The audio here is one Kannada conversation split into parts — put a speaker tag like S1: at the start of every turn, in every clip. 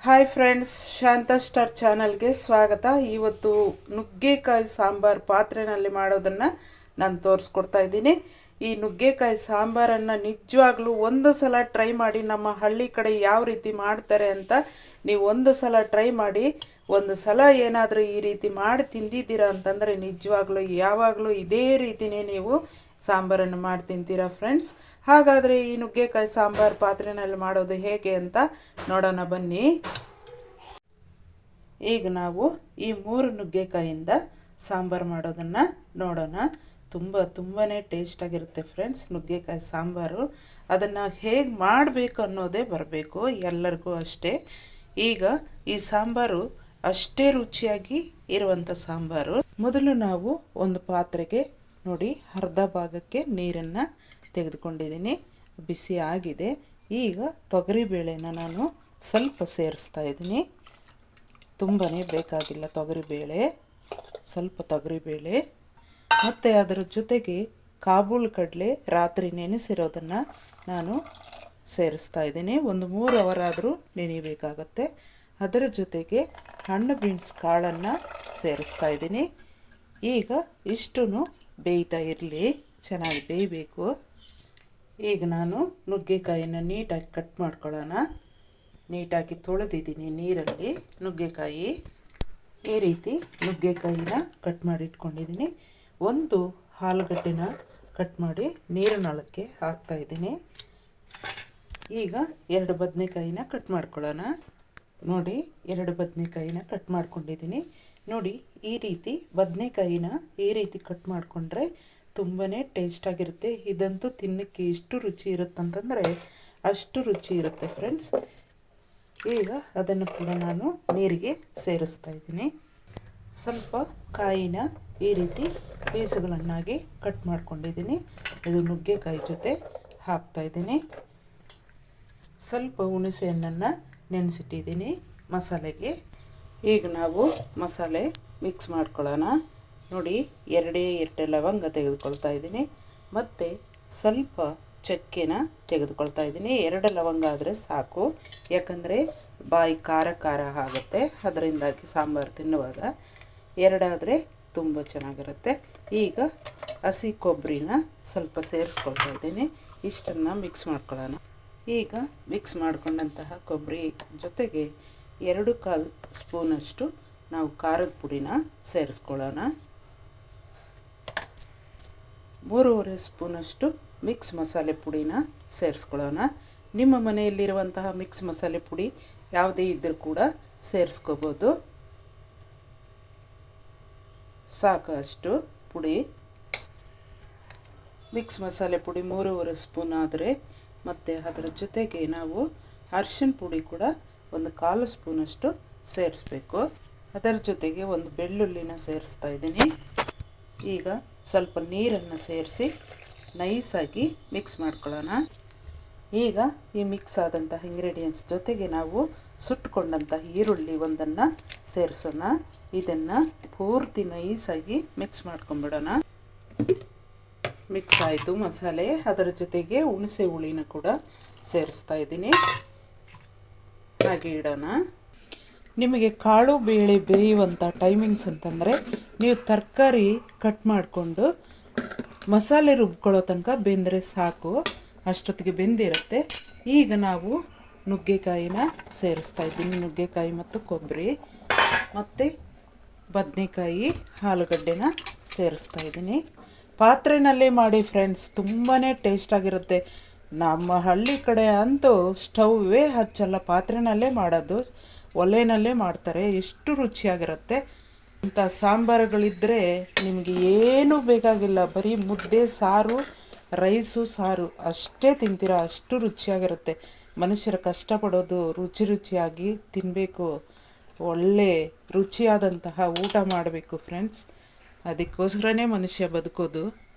S1: ಹಾಯ್ ಫ್ರೆಂಡ್ಸ್, ಶಾಂತಾ ಸ್ಟಾರ್ ಚಾನಲ್ಗೆ ಸ್ವಾಗತ. ಇವತ್ತು ನುಗ್ಗೆಕಾಯಿ ಸಾಂಬಾರು ಪಾತ್ರೆಯಲ್ಲಿ ಮಾಡೋದನ್ನು ನಾನು ತೋರಿಸ್ಕೊಡ್ತಾ ಇದ್ದೀನಿ. ಈ ನುಗ್ಗೆಕಾಯಿ ಸಾಂಬಾರನ್ನು ನಿಜವಾಗ್ಲೂ ಒಂದು ಸಲ ಟ್ರೈ ಮಾಡಿ. ನಮ್ಮ ಹಳ್ಳಿ ಕಡೆ ಯಾವ ರೀತಿ ಮಾಡ್ತಾರೆ ಅಂತ ನೀವು ಒಂದು ಸಲ ಟ್ರೈ ಮಾಡಿ. ಒಂದು ಸಲ ಏನಾದರೂ ಈ ರೀತಿ ಮಾಡಿ ತಿಂದಿದ್ದೀರಾ ಅಂತಂದರೆ ನಿಜವಾಗ್ಲೂ ಯಾವಾಗಲೂ ಇದೇ ರೀತಿಯೇ ನೀವು ಸಾಂಬಾರನ್ನು ಮಾಡಿ ತಿಂತೀರಾ ಫ್ರೆಂಡ್ಸ್. ಹಾಗಾದರೆ ಈ ನುಗ್ಗೆಕಾಯಿ ಸಾಂಬಾರು ಪಾತ್ರೆಯಲ್ಲಿ ಮಾಡೋದು ಹೇಗೆ ಅಂತ ನೋಡೋಣ ಬನ್ನಿ. ಈಗ ನಾವು ಈ 3 ನುಗ್ಗೆಕಾಯಿಂದ ಸಾಂಬಾರು ಮಾಡೋದನ್ನು ನೋಡೋಣ. ತುಂಬಾ ಟೇಸ್ಟಾಗಿರುತ್ತೆ ಫ್ರೆಂಡ್ಸ್ ನುಗ್ಗೆಕಾಯಿ ಸಾಂಬಾರು. ಅದನ್ನು ಹೇಗೆ ಮಾಡಬೇಕು ಅನ್ನೋದೇ ಬರಬೇಕು ಎಲ್ಲರಿಗೂ ಅಷ್ಟೇ. ಈಗ ಈ ಸಾಂಬಾರು ಅಷ್ಟೇ ರುಚಿಯಾಗಿ ಇರುವಂಥ ಸಾಂಬಾರು. ಮೊದಲು ನಾವು ಒಂದು ಪಾತ್ರೆಗೆ ನೋಡಿ ಅರ್ಧ ಭಾಗಕ್ಕೆ ನೀರನ್ನು ತೆಗೆದುಕೊಂಡಿದ್ದೀನಿ, ಬಿಸಿ ಆಗಿದೆ. ಈಗ ತೊಗರಿಬೇಳೆನ ನಾನು ಸ್ವಲ್ಪ ಸೇರಿಸ್ತಾ ಇದ್ದೀನಿ. ತುಂಬಾ ಬೇಕಾಗಿಲ್ಲ ತೊಗರಿಬೇಳೆ, ಸ್ವಲ್ಪ ತೊಗರಿಬೇಳೆ ಮತ್ತು ಅದರ ಜೊತೆಗೆ ಕಾಬೂಲ್ ಕಡಲೆ ರಾತ್ರಿ ನೆನೆಸಿರೋದನ್ನು ನಾನು ಸೇರಿಸ್ತಾ ಇದ್ದೀನಿ. ಒಂದು 3 ಅವರ್ ಆದರೂ ನೆನೆಯಬೇಕಾಗತ್ತೆ. ಅದರ ಜೊತೆಗೆ ಹಣ್ಣು ಬೀನ್ಸ್ ಕಾಳನ್ನು ಸೇರಿಸ್ತಾ ಇದ್ದೀನಿ. ಈಗ ಇಷ್ಟೂ ಬೇಯ್ತಾ ಇರಲಿ, ಚೆನ್ನಾಗಿ ಬೇಯಬೇಕು. ಈಗ ನಾನು ನುಗ್ಗೆಕಾಯಿನ ನೀಟಾಗಿ ಕಟ್ ಮಾಡ್ಕೊಳ್ಳೋಣ. ನೀಟಾಗಿ ತೊಳೆದಿದ್ದೀನಿ ನೀರಲ್ಲಿ ನುಗ್ಗೆಕಾಯಿ. ಈ ರೀತಿ ನುಗ್ಗೆಕಾಯಿನ ಕಟ್ ಮಾಡಿ ಇಟ್ಕೊಂಡಿದ್ದೀನಿ. ಒಂದು ಆಲೂಗಡ್ಡೆನ ಕಟ್ ಮಾಡಿ ನೀರಿನೊಳಕ್ಕೆ ಹಾಕ್ತಾಯಿದ್ದೀನಿ. ಈಗ 2 ಬದನೆಕಾಯಿನ ಕಟ್ ಮಾಡ್ಕೊಳ್ಳೋಣ. ನೋಡಿ 2 ಬದನೆಕಾಯಿನ ಕಟ್ ಮಾಡ್ಕೊಂಡಿದ್ದೀನಿ. ನೋಡಿ ಈ ರೀತಿ ಬದನೆಕಾಯಿನ ಈ ರೀತಿ ಕಟ್ ಮಾಡಿಕೊಂಡ್ರೆ ತುಂಬಾ ಟೇಸ್ಟಾಗಿರುತ್ತೆ. ಇದಂತೂ ತಿನ್ನೋಕ್ಕೆ ಎಷ್ಟು ರುಚಿ ಇರುತ್ತಂತಂದರೆ ಅಷ್ಟು ರುಚಿ ಇರುತ್ತೆ ಫ್ರೆಂಡ್ಸ್. ಈಗ ಅದನ್ನು ಕೂಡ ನಾನು ನೀರಿಗೆ ಸೇರಿಸ್ತಾ ಇದ್ದೀನಿ. ಸ್ವಲ್ಪ ಕಾಯಿನ ಈ ರೀತಿ ಪೀಸುಗಳನ್ನಾಗಿ ಕಟ್ ಮಾಡ್ಕೊಂಡಿದ್ದೀನಿ. ಇದು ನುಗ್ಗೆಕಾಯಿ ಜೊತೆ ಹಾಕ್ತಾಯಿದ್ದೀನಿ. ಸ್ವಲ್ಪ ಹುಣಸೆ ಹಣ್ಣನ್ನು ನೆನೆಸಿಟ್ಟಿದ್ದೀನಿ ಮಸಾಲೆಗೆ. ಈಗ ನಾವು ಮಸಾಲೆ ಮಿಕ್ಸ್ ಮಾಡ್ಕೊಳ್ಳೋಣ. ನೋಡಿ 2 ಲವಂಗ ತೆಗೆದುಕೊಳ್ತಾ ಇದ್ದೀನಿ ಮತ್ತು ಸ್ವಲ್ಪ ಚಕ್ಕೆನ ತೆಗೆದುಕೊಳ್ತಾ ಇದ್ದೀನಿ. 2 ಲವಂಗ ಆದರೆ ಸಾಕು, ಯಾಕಂದರೆ ಬಾಯಿ ಖಾರ ಖಾರ ಆಗುತ್ತೆ. ಅದರಿಂದಾಗಿ ಸಾಂಬಾರು ತಿನ್ನುವಾಗ 2 ಆದರೆ ತುಂಬ ಚೆನ್ನಾಗಿರುತ್ತೆ. ಈಗ ಹಸಿ ಕೊಬ್ಬರಿನ ಸ್ವಲ್ಪ ಸೇರಿಸ್ಕೊಳ್ತಾ ಇದ್ದೀನಿ. ಇಷ್ಟನ್ನು ಮಿಕ್ಸ್ ಮಾಡ್ಕೊಳ್ಳೋಣ. ಈಗ ಮಿಕ್ಸ್ ಮಾಡಿಕೊಂಡಂತಹ ಕೊಬ್ಬರಿ ಜೊತೆಗೆ 2-1/4 ಸ್ಪೂನಷ್ಟು ನಾವು ಖಾರದ ಪುಡಿನ ಸೇರಿಸ್ಕೊಳ್ಳೋಣ. 3-1/2 ಸ್ಪೂನಷ್ಟು ಮಿಕ್ಸ್ ಮಸಾಲೆ ಪುಡಿನ ಸೇರಿಸ್ಕೊಳ್ಳೋಣ. ನಿಮ್ಮ ಮನೆಯಲ್ಲಿರುವಂತಹ ಮಿಕ್ಸ್ ಮಸಾಲೆ ಪುಡಿ ಯಾವುದೇ ಇದ್ದರೂ ಕೂಡ ಸೇರಿಸ್ಕೋಬೋದು. ಸಾಕು ಅಷ್ಟು ಪುಡಿ. ಮಿಕ್ಸ್ ಮಸಾಲೆ ಪುಡಿ 3-1/2 ಸ್ಪೂನ್ ಆದರೆ ಮತ್ತು ಅದರ ಜೊತೆಗೆ ನಾವು ಅರಿಶಿನ ಪುಡಿ ಕೂಡ 1/4 ಸ್ಪೂನಷ್ಟು ಸೇರಿಸ್ಬೇಕು. ಅದರ ಜೊತೆಗೆ ಒಂದು ಬೆಳ್ಳುಳ್ಳಿನ ಸೇರಿಸ್ತಾ ಇದ್ದೀನಿ. ಈಗ ಸ್ವಲ್ಪ ನೀರನ್ನು ಸೇರಿಸಿ ನೈಸಾಗಿ ಮಿಕ್ಸ್ ಮಾಡ್ಕೊಳ್ಳೋಣ. ಈಗ ಈ ಮಿಕ್ಸ್ ಆದಂತಹ ಇಂಗ್ರೀಡಿಯೆಂಟ್ಸ್ ಜೊತೆಗೆ ನಾವು ಸುಟ್ಟುಕೊಂಡಂತಹ ಈರುಳ್ಳಿ ಒಂದನ್ನು ಸೇರಿಸೋಣ. ಇದನ್ನು ಪೂರ್ತಿ ನೈಸಾಗಿ ಮಿಕ್ಸ್ ಮಾಡ್ಕೊಂಬಿಡೋಣ. ಮಿಕ್ಸ್ ಆಯಿತು ಮಸಾಲೆ. ಅದರ ಜೊತೆಗೆ ಹುಣಸೆ ಹುಳಿನ ಕೂಡ ಸೇರಿಸ್ತಾ ಇದ್ದೀನಿ. ಹಾಗೆ ಇಡೋಣ. ನಿಮಗೆ ಕಾಳು ಬೇಳೆ ಬೇಯುವಂಥ ಟೈಮಿಂಗ್ಸ್ ಅಂತಂದರೆ ನೀವು ತರಕಾರಿ ಕಟ್ ಮಾಡಿಕೊಂಡು ಮಸಾಲೆ ರುಬ್ಕೊಳ್ಳೋ ತನಕ ಬೆಂದರೆ ಸಾಕು, ಅಷ್ಟೊತ್ತಿಗೆ ಬೆಂದಿರುತ್ತೆ. ಈಗ ನಾವು ನುಗ್ಗೆಕಾಯಿನ ಸೇರಿಸ್ತಾ ಇದ್ದೀನಿ. ನುಗ್ಗೆಕಾಯಿ ಮತ್ತು ಕೊಬ್ಬರಿ ಮತ್ತು ಬದನೆಕಾಯಿ ಆಲೂಗಡ್ಡೆನ ಸೇರಿಸ್ತಾ ಇದ್ದೀನಿ. ಪಾತ್ರೆನಲ್ಲೇ ಮಾಡಿ ಫ್ರೆಂಡ್ಸ್, ತುಂಬಾ ಟೇಸ್ಟಾಗಿರುತ್ತೆ. ನಮ್ಮ ಹಳ್ಳಿ ಕಡೆ ಅಂತೂ ಸ್ಟವ್ವೇ ಹಚ್ಚಲ್ಲ, ಪಾತ್ರೆನಲ್ಲೇ ಮಾಡೋದು, ಒಲೆಯಲ್ಲೇ ಮಾಡ್ತಾರೆ. ಎಷ್ಟು ರುಚಿಯಾಗಿರುತ್ತೆ. ಇಂಥ ಸಾಂಬಾರುಗಳಿದ್ದರೆ ನಿಮಗೆ ಏನೂ ಬೇಕಾಗಿಲ್ಲ, ಬರೀ ಮುದ್ದೆ ಸಾರು, ರೈಸು ಸಾರು ಅಷ್ಟೇ ತಿಂತೀರಾ, ಅಷ್ಟು ರುಚಿಯಾಗಿರುತ್ತೆ. ಮನುಷ್ಯರು ಕಷ್ಟಪಡೋದು ರುಚಿಯಾಗಿ ತಿನ್ನಬೇಕು, ಒಳ್ಳೆ ರುಚಿಯಾದಂತಹ ಊಟ ಮಾಡಬೇಕು ಫ್ರೆಂಡ್ಸ್. ಅದಕ್ಕೋಸ್ಕರನೇ ಮನುಷ್ಯ ಬದುಕೋದು.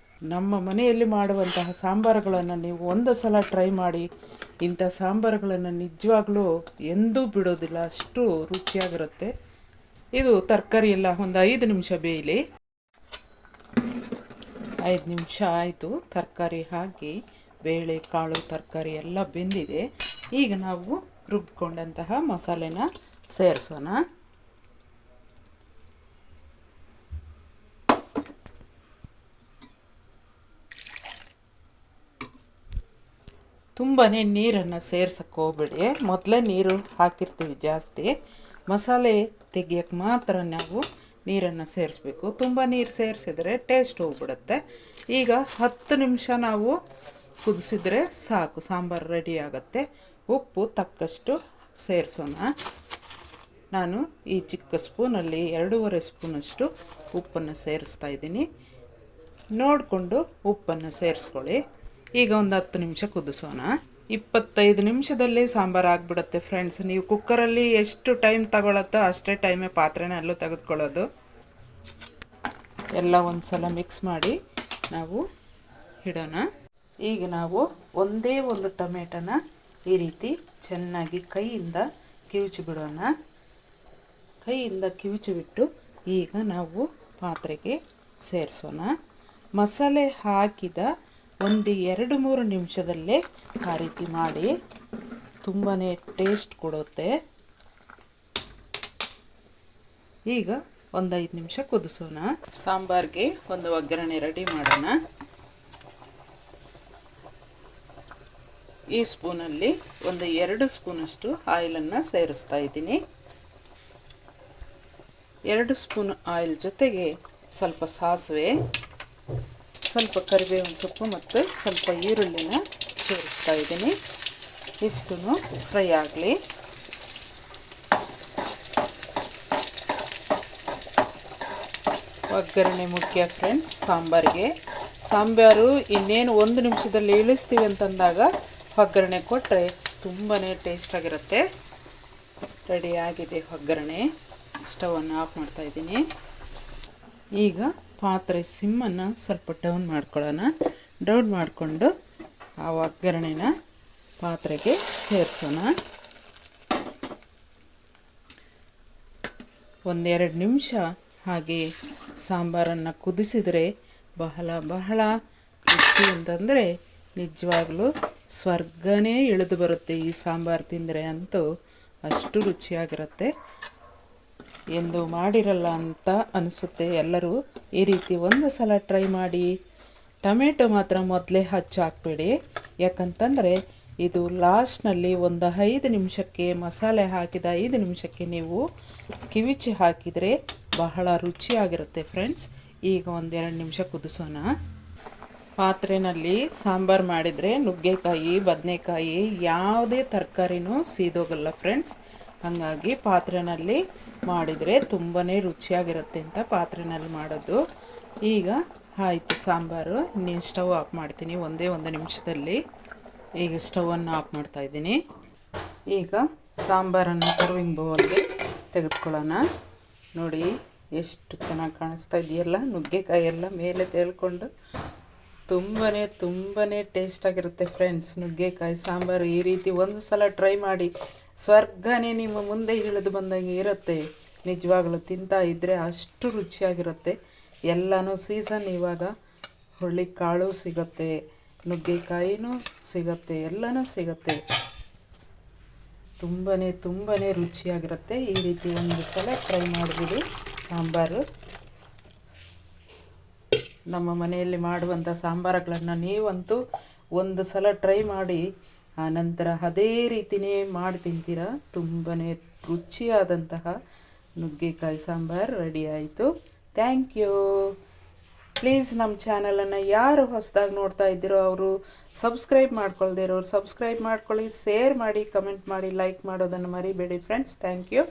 S1: ನಮ್ಮ ಮನೆಯಲ್ಲಿ ಮಾಡುವಂತಹ ಸಾಂಬಾರುಗಳನ್ನು ನೀವು ಒಂದು ಸಲ ಟ್ರೈ ಮಾಡಿ. ಇಂಥ ಸಾಂಬಾರುಗಳನ್ನು ನಿಜವಾಗ್ಲೂ ಎಂದೂ ಬಿಡೋದಿಲ್ಲ, ಅಷ್ಟು ರುಚಿಯಾಗಿರುತ್ತೆ. ಇದು ತರಕಾರಿ ಎಲ್ಲ ಒಂದು 5 ನಿಮಿಷ ಬೇಯಲಿ. 5 ನಿಮಿಷ ಆಯಿತು. ತರಕಾರಿ ಹಾಕಿ ಬೇಳೆ ಕಾಳು ತರಕಾರಿ ಎಲ್ಲ ಬೆಂದಿದೆ. ಈಗ ನಾವು ರುಬ್ಕೊಂಡಂತಹ ಮಸಾಲೆನ ಸೇರಿಸೋಣ. ತುಂಬಾ ನೀರನ್ನು ಸೇರ್ಸಕ್ಕೆ ಹೋಗ್ಬೇಡಿ. ಮೊದಲೇ ನೀರು ಹಾಕಿರ್ತೀವಿ ಜಾಸ್ತಿ. ಮಸಾಲೆ ತೆಗಿಯೋಕ್ಕೆ ಮಾತ್ರ ನಾವು ನೀರನ್ನು ಸೇರಿಸ್ಬೇಕು. ತುಂಬ ನೀರು ಸೇರಿಸಿದ್ರೆ ಟೇಸ್ಟ್ ಹೋಗ್ಬಿಡುತ್ತೆ. ಈಗ 10 ನಿಮಿಷ ನಾವು ಕುದಿಸಿದ್ರೆ ಸಾಕು, ಸಾಂಬಾರು ರೆಡಿ ಆಗುತ್ತೆ. ಉಪ್ಪು ತಕ್ಕಷ್ಟು ಸೇರಿಸೋಣ. ನಾನು ಈ ಚಿಕ್ಕ ಸ್ಪೂನಲ್ಲಿ 2.5 ಸ್ಪೂನಷ್ಟು ಉಪ್ಪನ್ನು ಸೇರಿಸ್ತಾ ಇದ್ದೀನಿ. ನೋಡಿಕೊಂಡು ಉಪ್ಪನ್ನು ಸೇರಿಸ್ಕೊಳ್ಳಿ. ಈಗ ಒಂದು 10 ನಿಮಿಷ ಕುದಿಸೋಣ. 25 ನಿಮಿಷದಲ್ಲಿ ಸಾಂಬಾರು ಆಗಿಬಿಡುತ್ತೆ ಫ್ರೆಂಡ್ಸ್. ನೀವು ಕುಕ್ಕರಲ್ಲಿ ಎಷ್ಟು ಟೈಮ್ ತಗೊಳತ್ತೋ ಅಷ್ಟೇ ಟೈಮೇ ಪಾತ್ರೆನಲ್ಲೂ ತೆಗೆದುಕೊಳ್ಳೋದು. ಎಲ್ಲ ಒಂದು ಸಲ ಮಿಕ್ಸ್ ಮಾಡಿ ನಾವು ಇಡೋಣ. ಈಗ ನಾವು ಒಂದೇ ಒಂದು ಟೊಮೆಟೊನ ಈ ರೀತಿ ಚೆನ್ನಾಗಿ ಕೈಯಿಂದ ಕಿವುಚಿ ಬಿಡೋಣ. ಕೈಯಿಂದ ಕಿವುಚಿ ಬಿಟ್ಟು ಈಗ ನಾವು ಪಾತ್ರೆಗೆ ಸೇರಿಸೋಣ. ಮಸಾಲೆ ಹಾಕಿದ ಒಂದು 2-3 ನಿಮಿಷದಲ್ಲೇ ಆ ರೀತಿ ಮಾಡಿ ತುಂಬಾ ಟೇಸ್ಟ್ ಕೊಡುತ್ತೆ. ಈಗ ಒಂದು 5 ನಿಮಿಷ ಕುದಿಸೋಣ. ಸಾಂಬಾರಿಗೆ ಒಂದು ಒಗ್ಗರಣೆ ರೆಡಿ ಮಾಡೋಣ. ಈ ಸ್ಪೂನಲ್ಲಿ ಒಂದು 2 ಸ್ಪೂನಷ್ಟು ಆಯಿಲನ್ನು ಸೇರಿಸ್ತಾ ಇದ್ದೀನಿ. 2 ಸ್ಪೂನ್ ಆಯಿಲ್ ಜೊತೆಗೆ ಸ್ವಲ್ಪ ಸಾಸಿವೆ, ಸ್ವಲ್ಪ ಕರಿಬೇವಿನ ಸೊಪ್ಪು ಮತ್ತು ಸ್ವಲ್ಪ ಈರುಳ್ಳಿನ ಸೇರಿಸ್ತಾ ಇದ್ದೀನಿ. ಇಷ್ಟು ಫ್ರೈ ಆಗಲಿ. ಒಗ್ಗರಣೆ ಮುಖ್ಯ ಫ್ರೆಂಡ್ಸ್ ಸಾಂಬಾರಿಗೆ. ಸಾಂಬಾರು ಇನ್ನೇನು 1 ನಿಮಿಷದಲ್ಲಿ ಇಳಿಸ್ತೀವಿ ಅಂತಂದಾಗ ಒಗ್ಗರಣೆ ಕೊಟ್ಟರೆ ತುಂಬಾ ಟೇಸ್ಟಾಗಿರುತ್ತೆ. ರೆಡಿ ಆಗಿದೆ ಒಗ್ಗರಣೆ. ಸ್ಟವನ್ನು ಆಫ್ ಮಾಡ್ತಾ ಇದ್ದೀನಿ. ಈಗ ಪಾತ್ರೆ ಸಿಮ್ಮನ್ನು ಸ್ವಲ್ಪ ಡೌನ್ ಮಾಡ್ಕೊಳ್ಳೋಣ. ಡೌನ್ ಮಾಡಿಕೊಂಡು ಆ ಒಗ್ಗರಣೆನ ಪಾತ್ರೆಗೆ ಸೇರಿಸೋಣ. 1-2 ನಿಮಿಷ ಹಾಗೆ ಸಾಂಬಾರನ್ನು ಕುದಿಸಿದರೆ ಬಹಳ ರುಚಿ ಅಂತಂದರೆ ನಿಜವಾಗ್ಲೂ ಸ್ವರ್ಗನೇ ಇಳಿದು ಬರುತ್ತೆ. ಈ ಸಾಂಬಾರು ತಿಂದರೆ ಅಂತೂ ಅಷ್ಟು ರುಚಿಯಾಗಿರುತ್ತೆ. ಎಂದು ಮಾಡಿರಲ್ಲ ಅಂತ ಅನಿಸುತ್ತೆ. ಎಲ್ಲರೂ ಈ ರೀತಿ ಒಂದು ಸಲ ಟ್ರೈ ಮಾಡಿ. ಟೊಮೆಟೊ ಮಾತ್ರ ಮೊದಲೇ ಹಾಕಬೇಡಿ. ಯಾಕಂತಂದರೆ ಇದು ಲಾಸ್ಟ್ನಲ್ಲಿ ಒಂದು 5 ನಿಮಿಷಕ್ಕೆ, ಮಸಾಲೆ ಹಾಕಿದ 5 ನಿಮಿಷಕ್ಕೆ ನೀವು ಕಿವಿಚಿ ಹಾಕಿದರೆ ಬಹಳ ರುಚಿಯಾಗಿರುತ್ತೆ ಫ್ರೆಂಡ್ಸ್. ಈಗ 1-2 ನಿಮಿಷ ಕುದಿಸೋಣ. ಪಾತ್ರೆಯಲ್ಲಿ ಸಾಂಬಾರು ಮಾಡಿದರೆ ನುಗ್ಗೆಕಾಯಿ, ಬದನೆಕಾಯಿ ಯಾವುದೇ ತರಕಾರಿನೂ ಸೀದೋಗಲ್ಲ ಫ್ರೆಂಡ್ಸ್. ಹಾಗಾಗಿ ಪಾತ್ರೆಯಲ್ಲಿ ಮಾಡಿದರೆ ತುಂಬಾ ರುಚಿಯಾಗಿರುತ್ತೆ ಅಂತ ಪಾತ್ರೆಯಲ್ಲಿ ಮಾಡೋದು. ಈಗ ಆಯಿತು ಸಾಂಬಾರು. ನೀನು ಸ್ಟವ್ ಆಫ್ ಮಾಡ್ತೀನಿ ಒಂದೇ 1 ನಿಮಿಷದಲ್ಲಿ. ಈಗ ಸ್ಟವನ್ನು ಆಫ್ ಮಾಡ್ತಾ ಇದ್ದೀನಿ. ಈಗ ಸಾಂಬಾರನ್ನು ಸರ್ವಿಂಗ್ ಬೌಲ್ಗೆ ತೆಗೆದುಕೊಳ್ಳೋಣ. ನೋಡಿ ಎಷ್ಟು ಚೆನ್ನಾಗಿ ಕಾಣಿಸ್ತಾ ಇದೆಯಲ್ಲ, ನುಗ್ಗೆಕಾಯಿ ಎಲ್ಲ ಮೇಲೆ ತೇಳ್ಕೊಂಡು ತುಂಬಾ ಟೇಸ್ಟಾಗಿರುತ್ತೆ ಫ್ರೆಂಡ್ಸ್. ನುಗ್ಗೆಕಾಯಿ ಸಾಂಬಾರು ಈ ರೀತಿ ಒಂದು ಸಲ ಟ್ರೈ ಮಾಡಿ. ಸ್ವರ್ಗನೇ ನಿಮ್ಮ ಮುಂದೆ ಇಳಿದು ಬಂದಂಗೆ ಇರುತ್ತೆ. ನಿಜವಾಗ್ಲೂ ತಿಂತಾ ಇದ್ದರೆ ಅಷ್ಟು ರುಚಿಯಾಗಿರುತ್ತೆ. ಎಲ್ಲನೂ ಸೀಸನ್ ಇವಾಗ. ಹುರುಳಿಕಾಳು ಸಿಗುತ್ತೆ, ನುಗ್ಗೆಕಾಯಿನೂ ಸಿಗುತ್ತೆ, ಎಲ್ಲನೂ ಸಿಗುತ್ತೆ. ತುಂಬಾ ರುಚಿಯಾಗಿರುತ್ತೆ. ಈ ರೀತಿ ಒಂದು ಸಲ ಟ್ರೈ ಮಾಡಿಬಿಡಿ ಸಾಂಬಾರು. ನಮ್ಮ ಮನೆಯಲ್ಲಿ ಮಾಡುವಂಥ ಸಾಂಬಾರುಗಳನ್ನು ನೀವಂತೂ ಒಂದು ಸಲ ಟ್ರೈ ಮಾಡಿ, ಆನಂತರ ಅದೇ ರೀತಿಯೇ ಮಾಡಿ ತಿಂತೀರ. ತುಂಬಾ ರುಚಿಯಾದಂತಹ ನುಗ್ಗೆಕಾಯಿ ಸಾಂಬಾರು ರೆಡಿ ಆಯಿತು. Thank you. ಪ್ಲೀಸ್ ನಮ್ಮ ಚಾನಲನ್ನು ಯಾರು ಹೊಸದಾಗಿ ನೋಡ್ತಾ ಇದ್ದೀರೋ ಅವರು ಸಬ್ಸ್ಕ್ರೈಬ್ ಮಾಡ್ಕೊಳ್ದೇ ಇರೋರು ಸಬ್ಸ್ಕ್ರೈಬ್ ಮಾಡ್ಕೊಳ್ಳಿ, ಶೇರ್ ಮಾಡಿ, ಕಮೆಂಟ್ ಮಾಡಿ, ಲೈಕ್ ಮಾಡೋದನ್ನು ಮರಿಬೇಡಿ ಫ್ರೆಂಡ್ಸ್. Thank you.